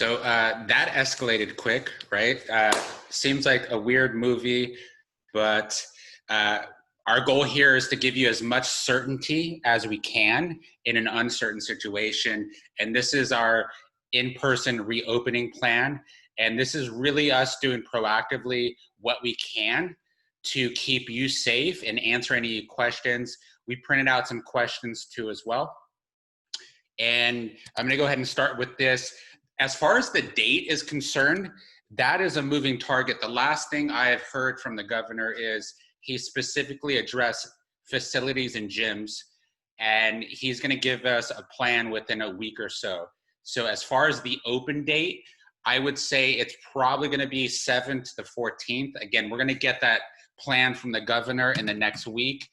That escalated quick, right? Seems like a weird movie, but our goal here is to give you as much certainty as we can in an uncertain situation. And this is our in-person reopening plan. And this is really us doing proactively what we can to keep you safe and answer any questions. We printed out some questions too as well. And I'm gonna go ahead and start with this. As far as the date is concerned, that is a moving target. The last thing I have heard from the governor is he specifically addressed facilities and gyms, and he's gonna give us a plan within a week or so. So as far as the open date, I would say it's probably gonna be 7th to the 14th. Again, we're gonna get that plan from the governor in the next week.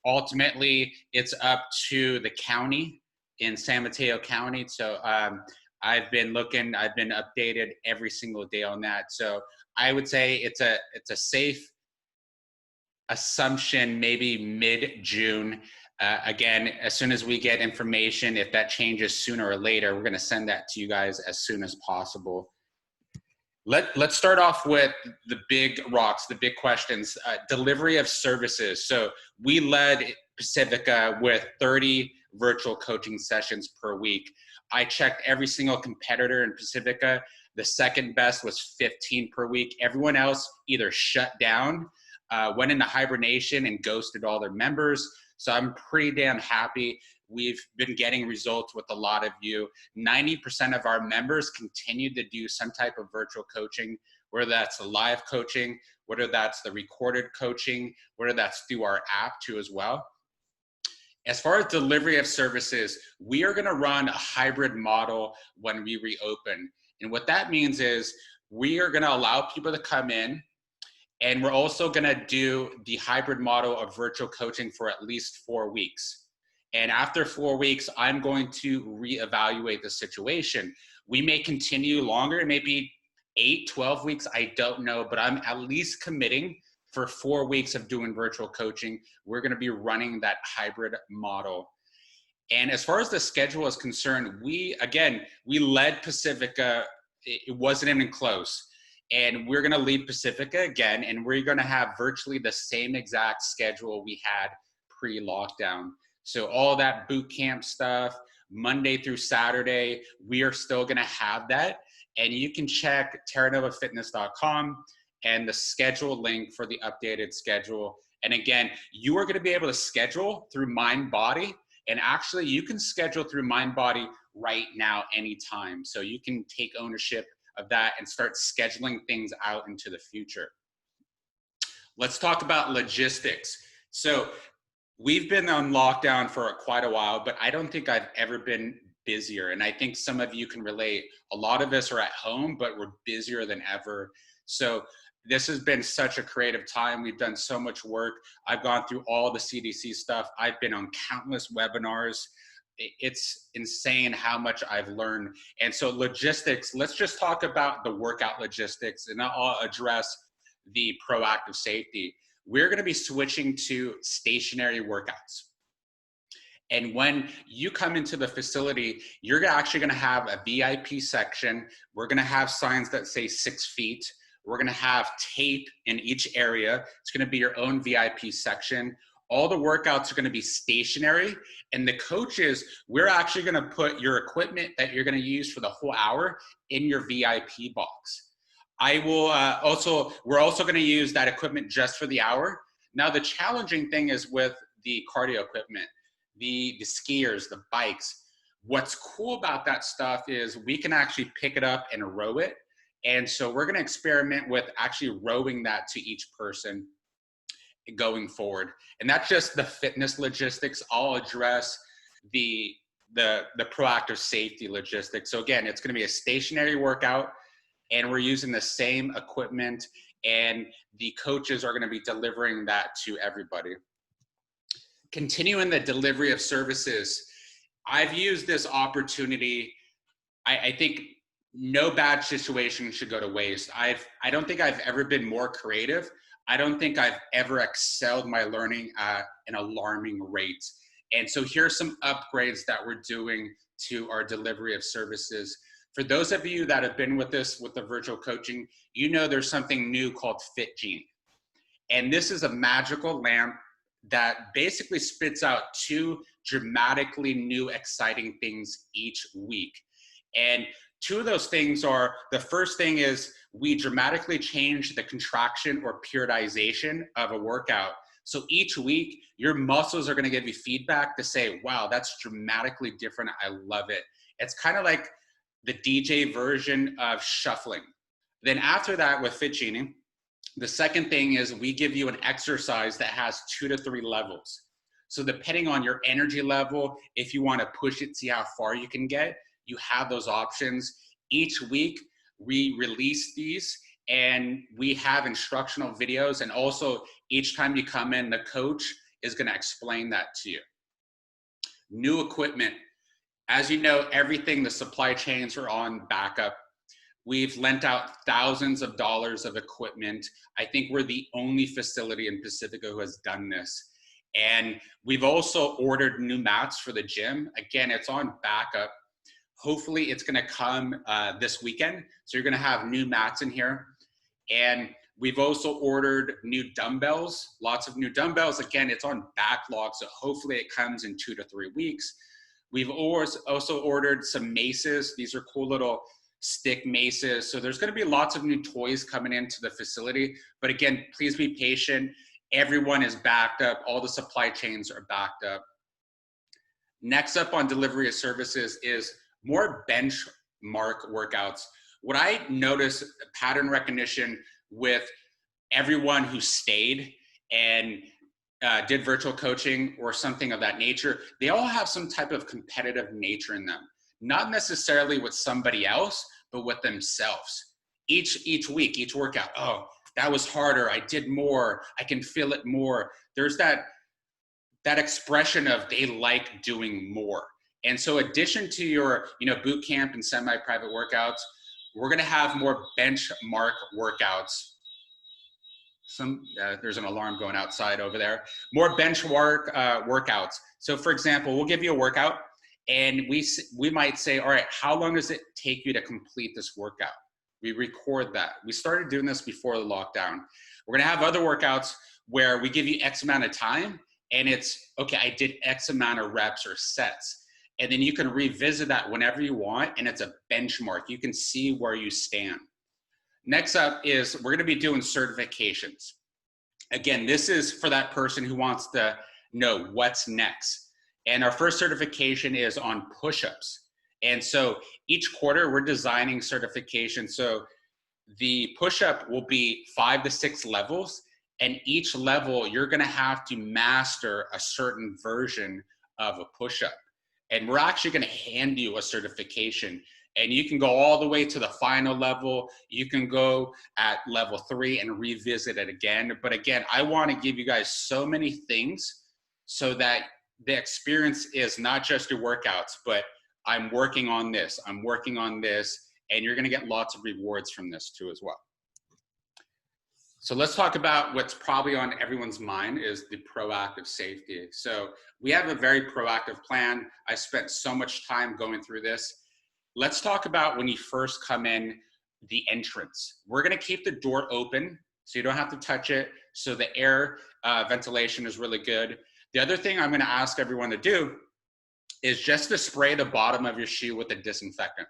Ultimately, it's up to the county in San Mateo County. So I've been updated every single day on that. So I would say it's a safe assumption, maybe mid-June. Again, as soon as we get information, if that changes sooner or later, we're gonna send that to you guys as soon as possible. Let's start off with the big rocks, the big questions. Delivery of services. So we led Pacifica with 30 virtual coaching sessions per week. I checked every single competitor in Pacifica. The second best was 15 per week. Everyone else either shut down, went into hibernation and ghosted all their members. So I'm pretty damn happy. We've been getting results with a lot of you. 90% of our members continue to do some type of virtual coaching, whether that's the live coaching, whether that's the recorded coaching, whether that's through our app too as well. As far as delivery of services, we are gonna run a hybrid model when we reopen. And what that means is we are gonna allow people to come in, and we're also gonna do the hybrid model of virtual coaching for at least 4 weeks. And after 4 weeks, I'm going to reevaluate the situation. We may continue longer, maybe 8, 12 weeks, I don't know, but I'm at least committing for 4 weeks of doing virtual coaching. We're gonna be running that hybrid model. And as far as the schedule is concerned, we led Pacifica, it wasn't even close. And we're gonna lead Pacifica again, and we're gonna have virtually the same exact schedule we had pre-lockdown. So all that boot camp stuff, Monday through Saturday, we are still gonna have that. And you can check Terranovafitness.com and the schedule link for the updated schedule. And again, you are gonna be able to schedule through MindBody, and actually you can schedule through MindBody right now, anytime. So you can take ownership of that and start scheduling things out into the future. Let's talk about logistics. So we've been on lockdown for quite a while, but I don't think I've ever been busier. And I think some of you can relate. A lot of us are at home, but we're busier than ever. So this has been such a creative time. We've done so much work. I've gone through all the CDC stuff. I've been on countless webinars. It's insane how much I've learned. And so logistics, let's just talk about the workout logistics, and I'll address the proactive safety. We're gonna be switching to stationary workouts. And when you come into the facility, you're actually gonna have a VIP section. We're gonna have signs that say 6 feet. We're gonna have tape in each area. It's gonna be your own VIP section. All the workouts are gonna be stationary, and the coaches, we're actually gonna put your equipment that you're gonna use for the whole hour in your VIP box. We're also gonna use that equipment just for the hour. Now, the challenging thing is with the cardio equipment, the skiers, the bikes. What's cool about that stuff is we can actually pick it up and row it. And so we're gonna experiment with actually rowing that to each person going forward. And that's just the fitness logistics. I'll address the proactive safety logistics. So again, it's gonna be a stationary workout, and we're using the same equipment, and the coaches are gonna be delivering that to everybody. Continuing the delivery of services, I've used this opportunity. I think no bad situation should go to waste. I don't think I've ever been more creative. I don't think I've ever excelled my learning at an alarming rate. And so here's some upgrades that we're doing to our delivery of services. For those of you that have been with us with the virtual coaching, you know there's something new called Fit Gene. And this is a magical lamp that basically spits out 2 dramatically new, exciting things each week. And 2 of those things are, the first thing is we dramatically change the contraction or periodization of a workout. So each week, your muscles are gonna give you feedback to say, wow, that's dramatically different, I love it. It's kind of like the DJ version of shuffling. Then after that, with Fit Genie, the second thing is we give you an exercise that has 2 to 3 levels. So depending on your energy level, if you want to push it, see how far you can get, you have those options. Each week, we release these and we have instructional videos. And also each time you come in, the coach is going to explain that to you. New equipment. As you know, everything, the supply chains are on backup. We've lent out thousands of dollars of equipment. I think we're the only facility in Pacifica who has done this. And we've also ordered new mats for the gym. Again, it's on backup. Hopefully it's gonna come this weekend. So you're gonna have new mats in here. And we've also ordered new dumbbells, lots of new dumbbells. Again, it's on backlog, so hopefully it comes in 2 to 3 weeks. We've also ordered some maces. These are cool little stick maces. So there's going to be lots of new toys coming into the facility. But again, please be patient. Everyone is backed up. All the supply chains are backed up. Next up on delivery of services is more benchmark workouts. What I notice, pattern recognition with everyone who stayed and did virtual coaching or something of that nature, they all have some type of competitive nature in them. Not necessarily with somebody else, but with themselves. Each week, each workout, oh, that was harder, I did more, I can feel it more. There's that expression of they like doing more. And so addition to your boot camp and semi-private workouts, we're gonna have more benchmark workouts. There's an alarm going outside over there. More benchmark workouts. So for example, we'll give you a workout and we might say, all right, how long does it take you to complete this workout? We record that. We started doing this before the lockdown. We're gonna have other workouts where we give you X amount of time and it's, okay, I did X amount of reps or sets. And then you can revisit that whenever you want and it's a benchmark. You can see where you stand. Next up is we're gonna be doing certifications. Again, this is for that person who wants to know what's next. And our first certification is on push-ups. And so each quarter we're designing certification. So the push-up will be 5 to 6 levels. And each level you're gonna have to master a certain version of a push-up. And we're actually gonna hand you a certification. And you can go all the way to the final level. You can go at level 3 and revisit it again. But again, I want to give you guys so many things so that the experience is not just your workouts, but I'm working on this, I'm working on this, and you're going to get lots of rewards from this too as well. So let's talk about what's probably on everyone's mind is the proactive safety. So we have a very proactive plan. I spent so much time going through this. Let's talk about when you first come in, the entrance. We're gonna keep the door open so you don't have to touch it, so the air ventilation is really good. The other thing I'm gonna ask everyone to do is just to spray the bottom of your shoe with a disinfectant.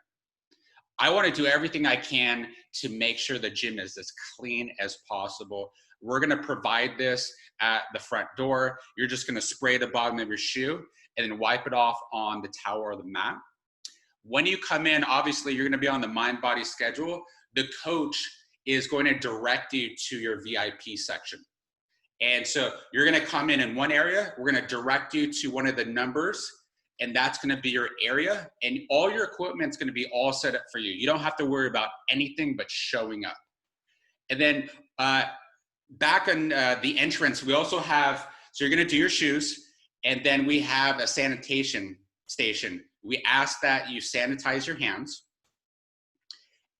I wanna do everything I can to make sure the gym is as clean as possible. We're gonna provide this at the front door. You're just gonna spray the bottom of your shoe and then wipe it off on the towel or the mat. When you come in, obviously you're gonna be on the mind-body schedule. The coach is going to direct you to your VIP section. And so you're gonna come in one area, we're gonna direct you to one of the numbers, and that's gonna be your area, and all your equipment's gonna be all set up for you. You don't have to worry about anything but showing up. And then back on the entrance, we also have, so you're gonna do your shoes, and then we have a sanitation station. We ask that you sanitize your hands.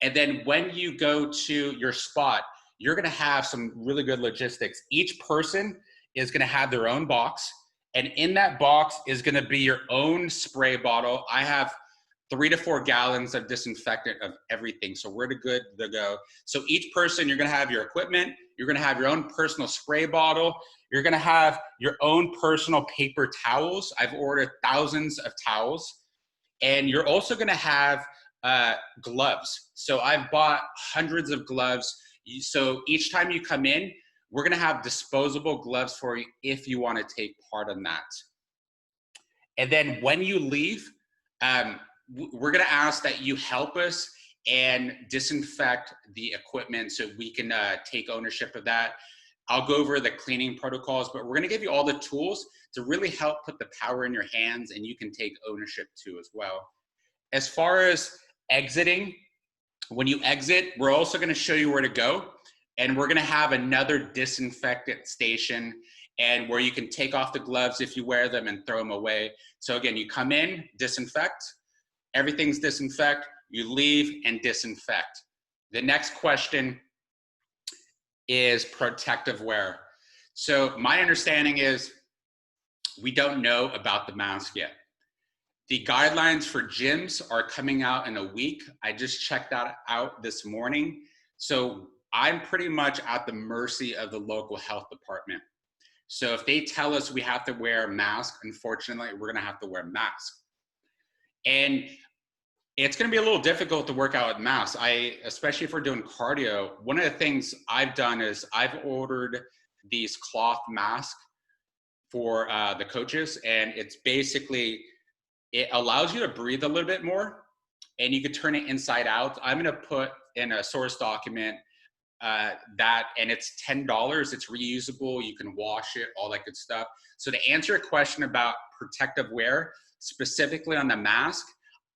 And then when you go to your spot, you're gonna have some really good logistics. Each person is gonna have their own box, and in that box is gonna be your own spray bottle. I have 3 to 4 gallons of disinfectant of everything. So we're good to go. So each person, you're gonna have your equipment, you're gonna have your own personal spray bottle, you're gonna have your own personal paper towels. I've ordered thousands of towels. And you're also gonna have gloves. So I've bought hundreds of gloves. So each time you come in, we're gonna have disposable gloves for you if you wanna take part in that. And then when you leave, we're gonna ask that you help us and disinfect the equipment so we can take ownership of that. I'll go over the cleaning protocols, but we're gonna give you all the tools to really help put the power in your hands, and you can take ownership too as well. As far as exiting, when you exit, we're also gonna show you where to go, and we're gonna have another disinfectant station and where you can take off the gloves if you wear them and throw them away. So again, you come in, disinfect, everything's disinfect, you leave and disinfect. The next question is protective wear. So my understanding is we don't know about the mask yet. The guidelines for gyms are coming out in a week. I just checked that out this morning. So I'm pretty much at the mercy of the local health department. So if they tell us we have to wear a mask, unfortunately, we're gonna have to wear a mask. And it's gonna be a little difficult to work out with masks. Especially if we're doing cardio, one of the things I've done is I've ordered these cloth masks for the coaches, and it's basically, it allows you to breathe a little bit more, and you could turn it inside out. I'm gonna put in a source document that, and it's $10. It's reusable. You can wash it, all that good stuff. So to answer a question about protective wear, specifically on the mask,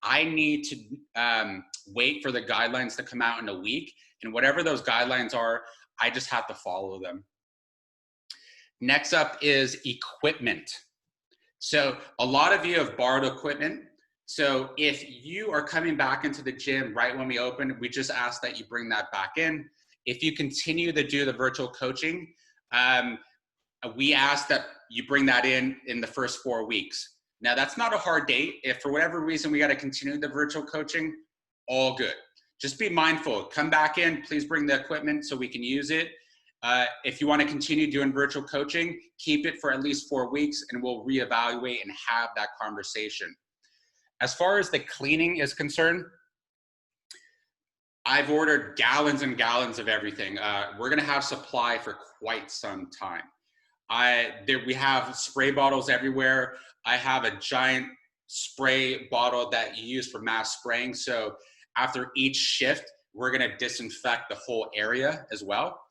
I need to wait for the guidelines to come out in a week. And whatever those guidelines are, I just have to follow them. Next up is equipment. So a lot of you have borrowed equipment. So if you are coming back into the gym right when we open, we just ask that you bring that back in. If you continue to do the virtual coaching, we ask that you bring that in the first 4 weeks. Now that's not a hard date. If for whatever reason we got to continue the virtual coaching, all good. Just be mindful, come back in, please bring the equipment so we can use it. If you want to continue doing virtual coaching, keep it for at least 4 weeks and we'll reevaluate and have that conversation. As far as the cleaning is concerned, I've ordered gallons and gallons of everything. We're gonna have supply for quite some time. We have spray bottles everywhere. I have a giant spray bottle that you use for mass spraying. So after each shift, we're gonna disinfect the whole area as well.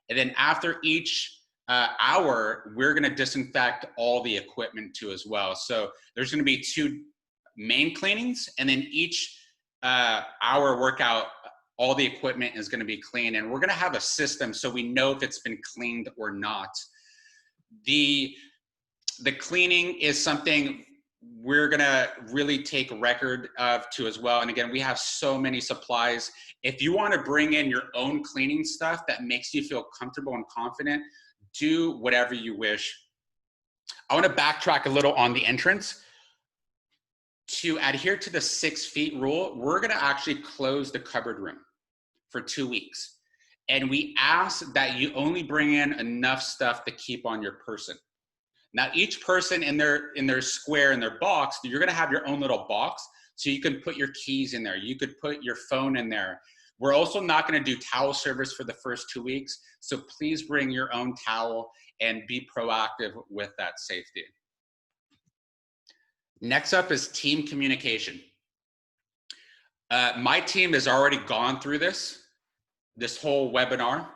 And then after each hour, we're gonna disinfect all the equipment too as well. So there's gonna be 2 main cleanings, and then each hour workout, all the equipment is gonna be clean. And we're gonna have a system so we know if it's been cleaned or not. The cleaning is something we're gonna really take record of too as well. And again, we have so many supplies. If you wanna bring in your own cleaning stuff that makes you feel comfortable and confident, do whatever you wish. I wanna backtrack a little on the entrance. To adhere to the 6 feet rule, we're gonna actually close the cupboard room for 2 weeks. And we ask that you only bring in enough stuff to keep on your person. Now, each person in their square, in their box, you're gonna have your own little box, so you can put your keys in there. You could put your phone in there. We're also not gonna do towel service for the first 2 weeks, so please bring your own towel and be proactive with that safety. Next up is team communication. My team has already gone through this whole webinar.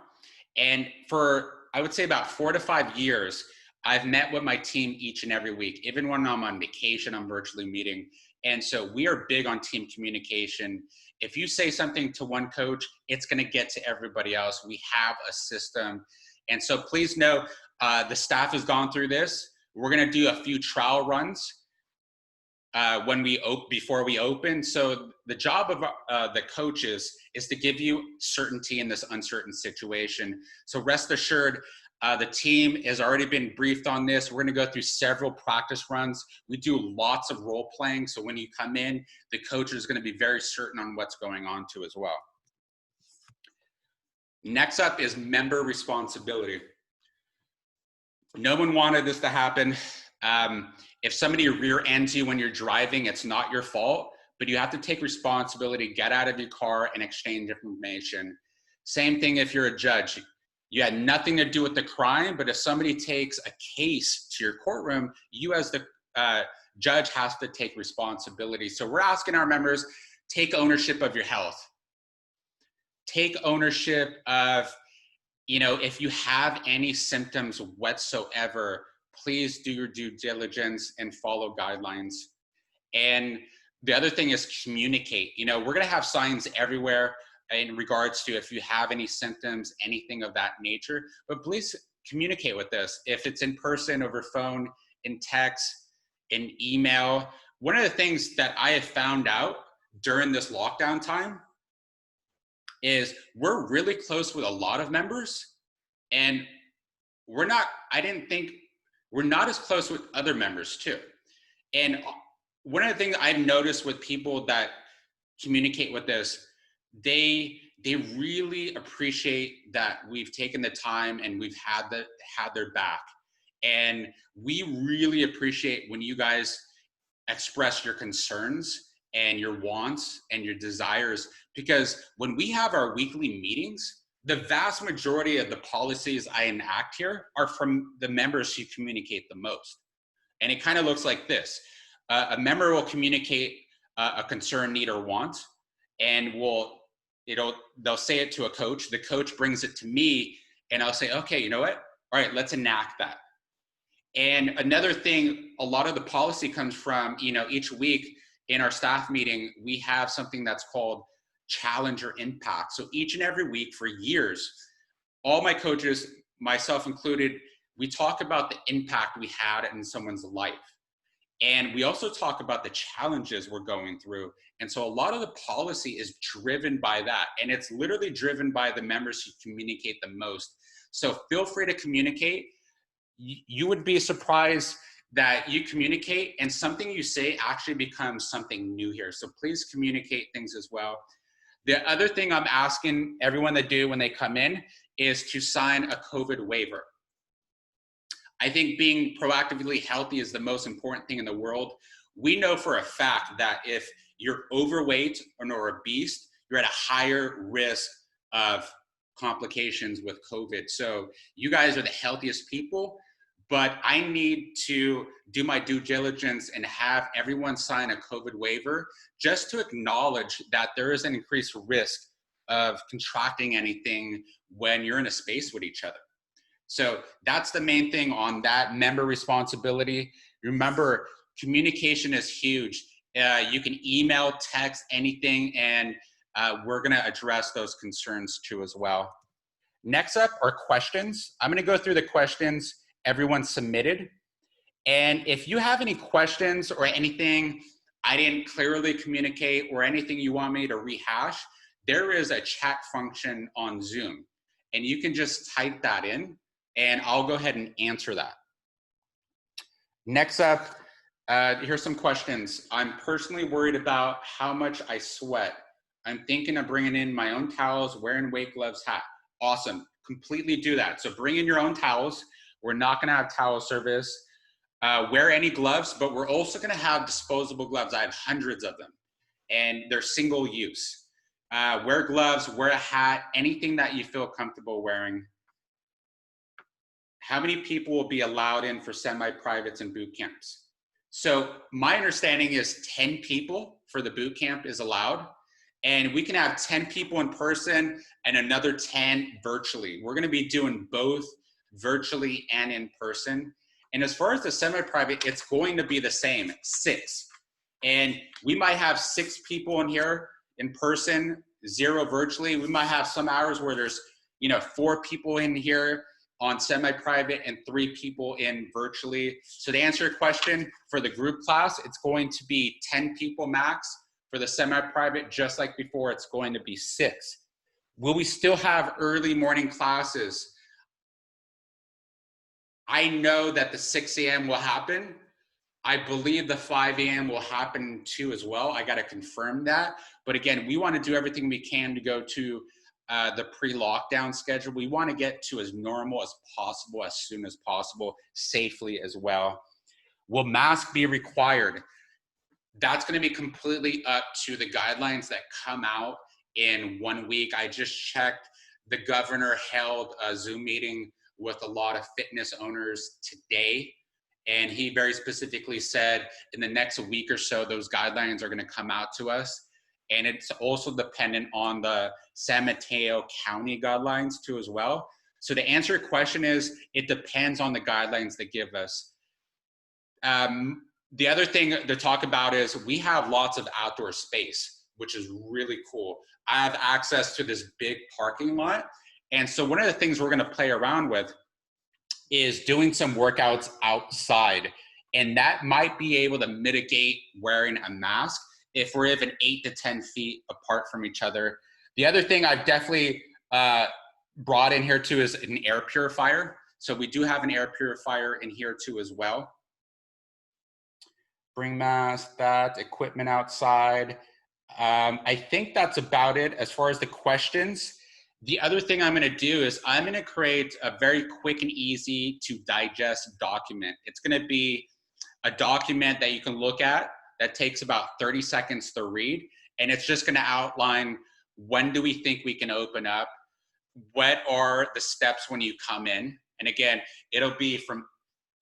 And for, I would say about 4 to 5 years, I've met with my team each and every week. Even when I'm on vacation, I'm virtually meeting. And so we are big on team communication. If you say something to one coach, it's gonna get to everybody else. We have a system. And so please know, the staff has gone through this. We're gonna do a few trial runs before we open. So the job of the coaches is to give you certainty in this uncertain situation. So rest assured, The team has already been briefed on this. We're going to go through several practice runs. We do lots of role playing. So when you come in, the coach is going to be very certain on what's going on too as well. Next up is member responsibility. No one wanted this to happen. If somebody rear ends you when you're driving, it's not your fault, but you have to take responsibility, get out of your car and exchange information. Same thing if you're a judge. You had nothing to do with the crime, but if somebody takes a case to your courtroom, you as the judge has to take responsibility. So we're asking our members, take ownership of your health. Take ownership of, if you have any symptoms whatsoever, please do your due diligence and follow guidelines. And the other thing is communicate. We're going to have signs everywhere in regards to if you have any symptoms, anything of that nature, but please communicate with us. If it's in person, over phone, in text, in email. One of the things that I have found out during this lockdown time is we're really close with a lot of members, and we're not as close with other members too. And one of the things I've noticed with people that communicate with us, they really appreciate that we've taken the time and we've had their back. And we really appreciate when you guys express your concerns and your wants and your desires, because when we have our weekly meetings, the vast majority of the policies I enact here are from the members who communicate the most. And it kind of looks like this. A member will communicate a concern, need, or want, and they'll say it to a coach. The coach brings it to me, and I'll say, okay, you know what? All right, let's enact that. And another thing, a lot of the policy comes from, each week in our staff meeting, we have something that's called Challenger Impact. So each and every week for years, all my coaches, myself included, we talk about the impact we had in someone's life. And we also talk about the challenges we're going through. And so a lot of the policy is driven by that. And it's literally driven by the members who communicate the most. So feel free to communicate. You would be surprised that you communicate and something you say actually becomes something new here. So please communicate things as well. The other thing I'm asking everyone to do when they come in is to sign a COVID waiver. I think being proactively healthy is the most important thing in the world. We know for a fact that if you're overweight or obese, you're at a higher risk of complications with COVID. So you guys are the healthiest people, but I need to do my due diligence and have everyone sign a COVID waiver just to acknowledge that there is an increased risk of contracting anything when you're in a space with each other. So that's the main thing on that member responsibility. Remember, communication is huge. You can email, text, anything, and we're gonna address those concerns too as well. Next up are questions. I'm gonna go through the questions everyone submitted. And if you have any questions or anything I didn't clearly communicate or anything you want me to rehash, there is a chat function on Zoom. And you can just type that in and I'll go ahead and answer that. Next up, here's some questions. I'm personally worried about how much I sweat. I'm thinking of bringing in my own towels, wearing weight gloves, hat. Awesome, completely do that. So bring in your own towels. We're not gonna have towel service. Wear any gloves, but we're also gonna have disposable gloves. I have hundreds of them and they're single use. Wear gloves, wear a hat, anything that you feel comfortable wearing. How many people will be allowed in for semi-privates and boot camps? So my understanding is 10 people for the boot camp is allowed. And we can have 10 people in person and another 10 virtually. We're gonna be doing both virtually and in person. And as far as the semi-private, it's going to be the same, 6. And we might have 6 people in here in person, 0 virtually. We might have some hours where there's 4 people in here on semi-private and 3 people in virtually. So to answer your question, for the group class, it's going to be 10 people max. For the semi-private, just like before, it's going to be 6. Will we still have early morning classes? I know that the 6 a.m. will happen. I believe the 5 a.m. will happen too as well. I got to confirm that. But again, we want to do everything we can to go to the pre-lockdown schedule. We want to get to as normal as possible, as soon as possible, safely as well. Will masks be required? That's going to be completely up to the guidelines that come out in 1 week. I just checked. The governor held a Zoom meeting with a lot of fitness owners today. And he very specifically said in the next week or so, those guidelines are going to come out to us. And it's also dependent on the San Mateo County guidelines too as well. So to answer your question is, it depends on the guidelines they give us. The other thing to talk about is we have lots of outdoor space, which is really cool. I have access to this big parking lot. And so one of the things we're going to play around with is doing some workouts outside. And that might be able to mitigate wearing a mask if we're even 8 to 10 feet apart from each other. The other thing I've definitely brought in here too is an air purifier. So we do have an air purifier in here too as well. Bring mask, that, equipment outside. I think that's about it as far as the questions. The other thing I'm going to do is I'm going to create a very quick and easy to digest document. It's going to be a document that you can look at that takes about 30 seconds to read. And it's just going to outline, when do we think we can open up? What are the steps when you come in? And again, it'll be from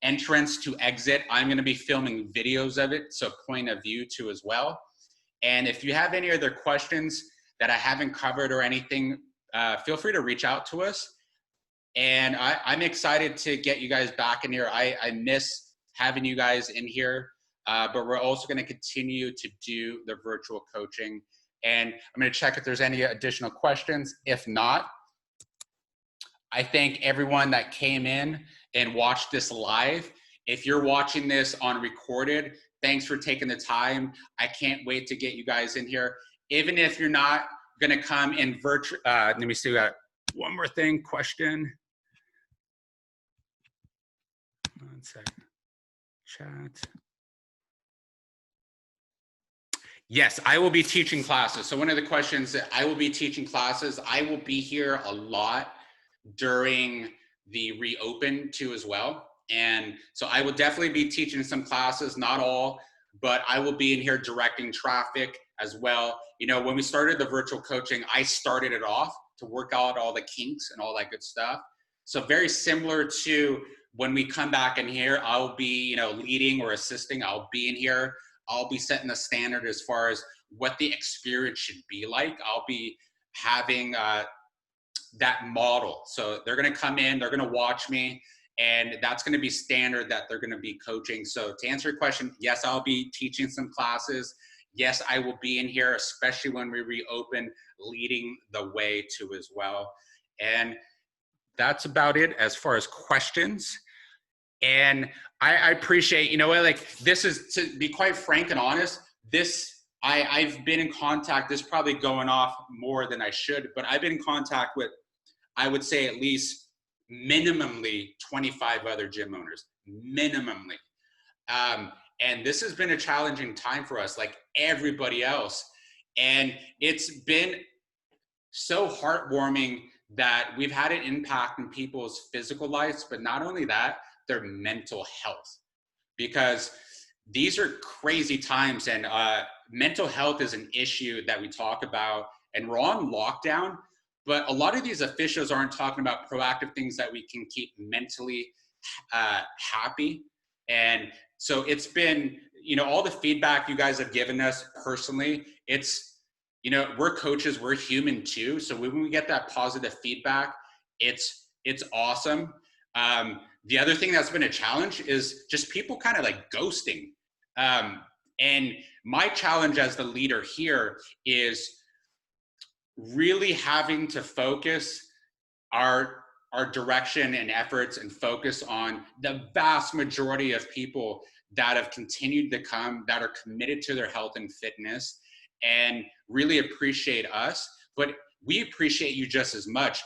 entrance to exit. I'm going to be filming videos of it, so point of view too as well. And if you have any other questions that I haven't covered or anything, feel free to reach out to us. And I'm excited to get you guys back in here. I miss having you guys in here, but we're also going to continue to do the virtual coaching. And I'm going to check if there's any additional questions. If not, I thank everyone that came in and watched this live. If you're watching this on recorded, thanks for taking the time. I can't wait to get you guys in here. Even if you're not going to come in virtual, let me see, we got one more thing, question. One second, chat. Yes, I will be teaching classes. So one of the questions that I will be teaching classes, I will be here a lot during the reopen too as well. And so I will definitely be teaching some classes, not all, but I will be in here directing traffic as well. You know, when we started the virtual coaching, I started it off to work out all the kinks and all that good stuff. So very similar to when we come back in here, I'll be, you know, leading or assisting. I'll be in here. I'll be setting the standard as far as what the experience should be like. I'll be having that model. So they're going to come in, they're going to watch me, and that's going to be standard that they're going to be coaching. So to answer your question, yes, I'll be teaching some classes. Yes, I will be in here, especially when we reopen, leading the way too as well. And that's about it as far as questions. And I appreciate, you know, like, this is, to be quite frank and honest, this, I've been in contact, this is probably going off more than I should, but I've been in contact with, I would say, at least minimally 25 other gym owners, minimally. And this has been a challenging time for us, like everybody else. And it's been so heartwarming that we've had an impact in people's physical lives, but not only that, their mental health. Because these are crazy times, and mental health is an issue that we talk about, and we're on lockdown, but a lot of these officials aren't talking about proactive things that we can keep mentally happy. And so it's been, you know, all the feedback you guys have given us personally, it's, you know, we're coaches, we're human too. So when we get that positive feedback, it's awesome. The other thing that's been a challenge is just people kind of like ghosting. And my challenge as the leader here is really having to focus our direction and efforts and focus on the vast majority of people that have continued to come, that are committed to their health and fitness and really appreciate us, but we appreciate you just as much.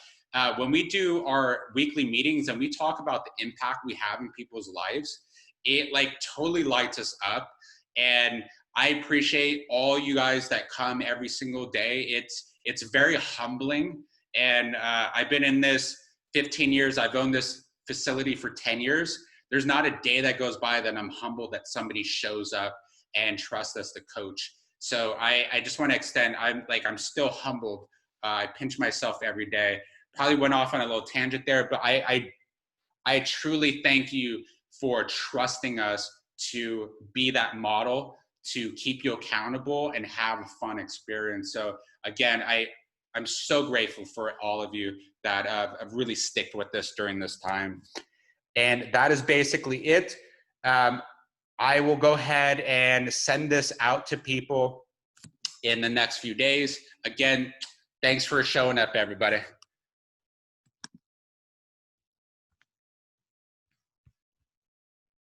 when we do our weekly meetings and we talk about the impact we have in people's lives, it like totally lights us up. And I appreciate all you guys that come every single day. It's very humbling. And I've been in this 15 years. I've owned this facility for 10 years. There's not a day that goes by that I'm humbled that somebody shows up and trusts us to coach. So I just want to extend, I'm still humbled. I pinch myself every day. Probably went off on a little tangent there, but I truly thank you for trusting us to be that model, to keep you accountable and have a fun experience. So again, I'm so grateful for all of you that have really sticked with this during this time. And that is basically it. I will go ahead and send this out to people in the next few days. Again, thanks for showing up, everybody.